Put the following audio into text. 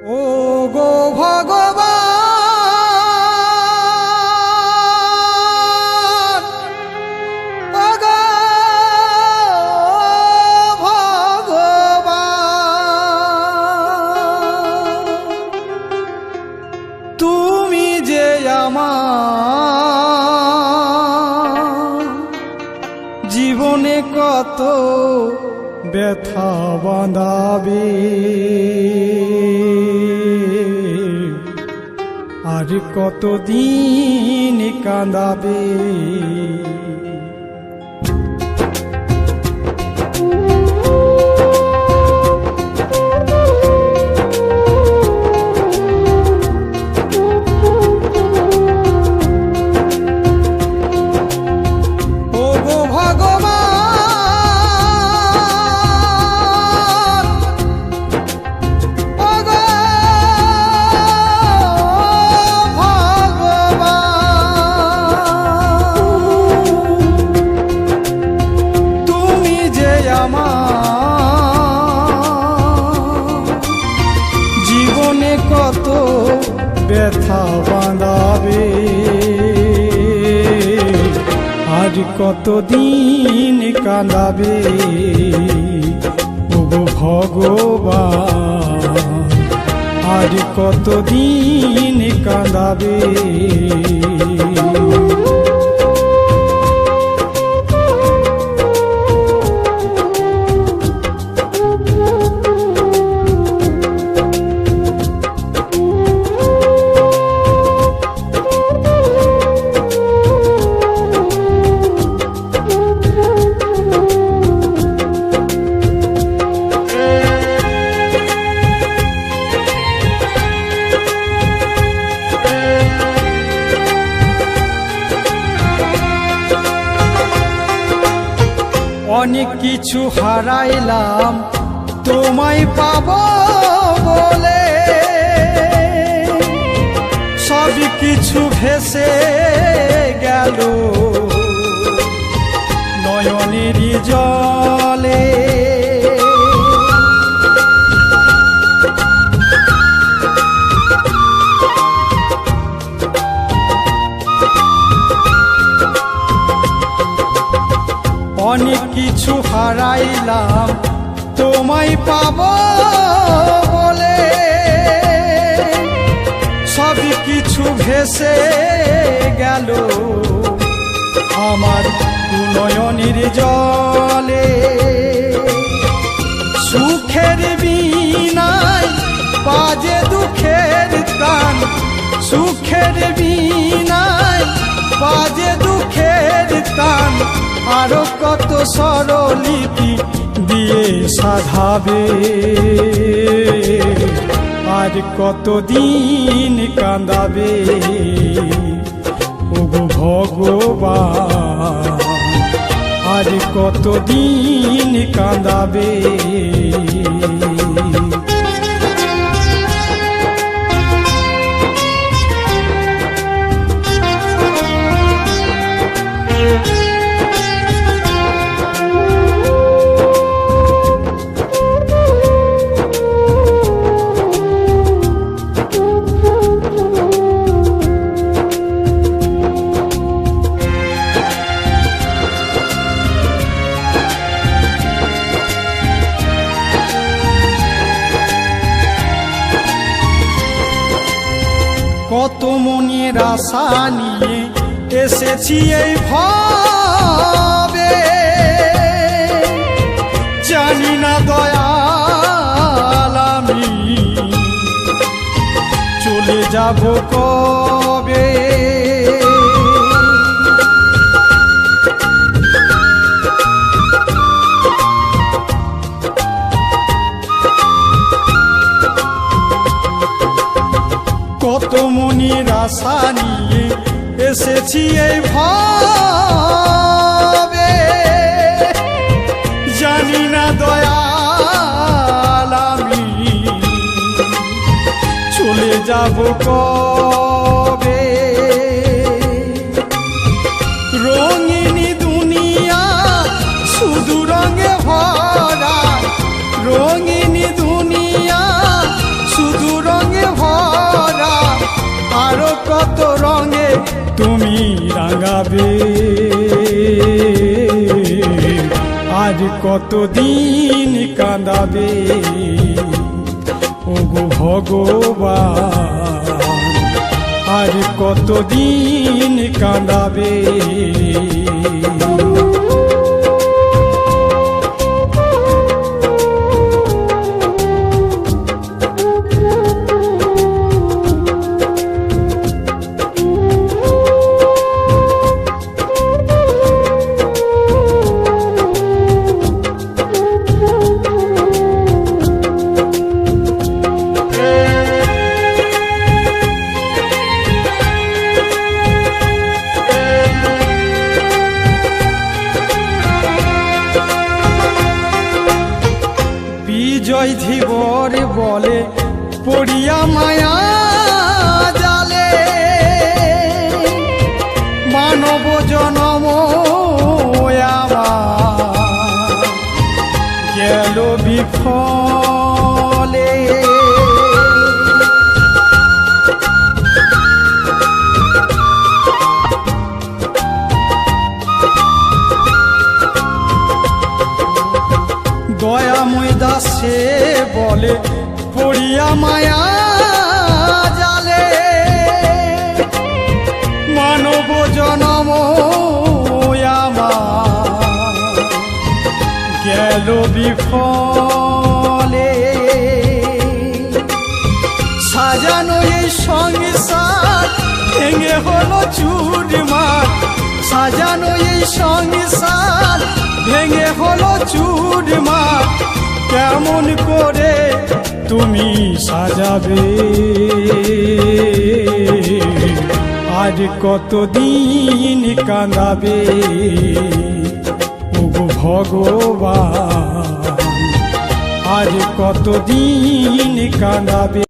ও গো ভগবান, ও গো ভগবান, তুমি যে আমার জীবনে কত ব্যথা বাঁধাবে, আর কতদিন কাঁদাবে। জীবনে কত ব্যথা বাঁধাবে, আর কতদিন কাঁদাবে। ওগো ভগবান, আর কতদিন কাঁদাবে। অনেক কিছু হারাইলাম তোমায় পাবো বলে, সব কিছু ভেসে গেল নয়নের জলে। অনেক কিছু হারাইলাম তোমায় পাবো বলে, সব কিছু ভেসে গেল আমার নয়নের জলে। সুখের বিনায় বাজে দুঃখের গান, সুখের বিনায় বাজে দুঃখের গান, আরো কত স্বরলিপি দিয়ে সাধাবে, আর কতদিন কাঁদাবে। ওগো ভগবান, আর কতদিন কাঁদাবে। কত মনের আশা নিয়ে এসেছি এই ভাবে, জানি না দয়াল আমি চলে যাব কবে। কত মনের আশা নিয়ে এসেছি এই ভাবে, জানি না দয়াল আমি চলে যাব কবে। রঙিন দুনিয়া শুধু রঙে ভরা, রঙিন দুনিয়া শুধু রঙে কাঁদাবে, আর কতদিন কাঁদাবে ওগো ভগবান, আর কতদিন কাঁদাবে। বিজয় ধীবর বলে পড়িয়া মায়া জালে, মানব জনম আমার গেল বিফলে। দয়াময় দাসে বলে পড়িয়া মায়া জালে, মানব জনম আমার গেল বিফলে। সাজানো এই সংসার ভেঙে হলো চুরমার, সাজানো এই সংসার ভেঙে হলো চুরমার। কেমন করে তুমি সাজাবে, আর কতদিন কাঁদাবে ওগো ভগবান, আর কতদিন কাঁদাবে।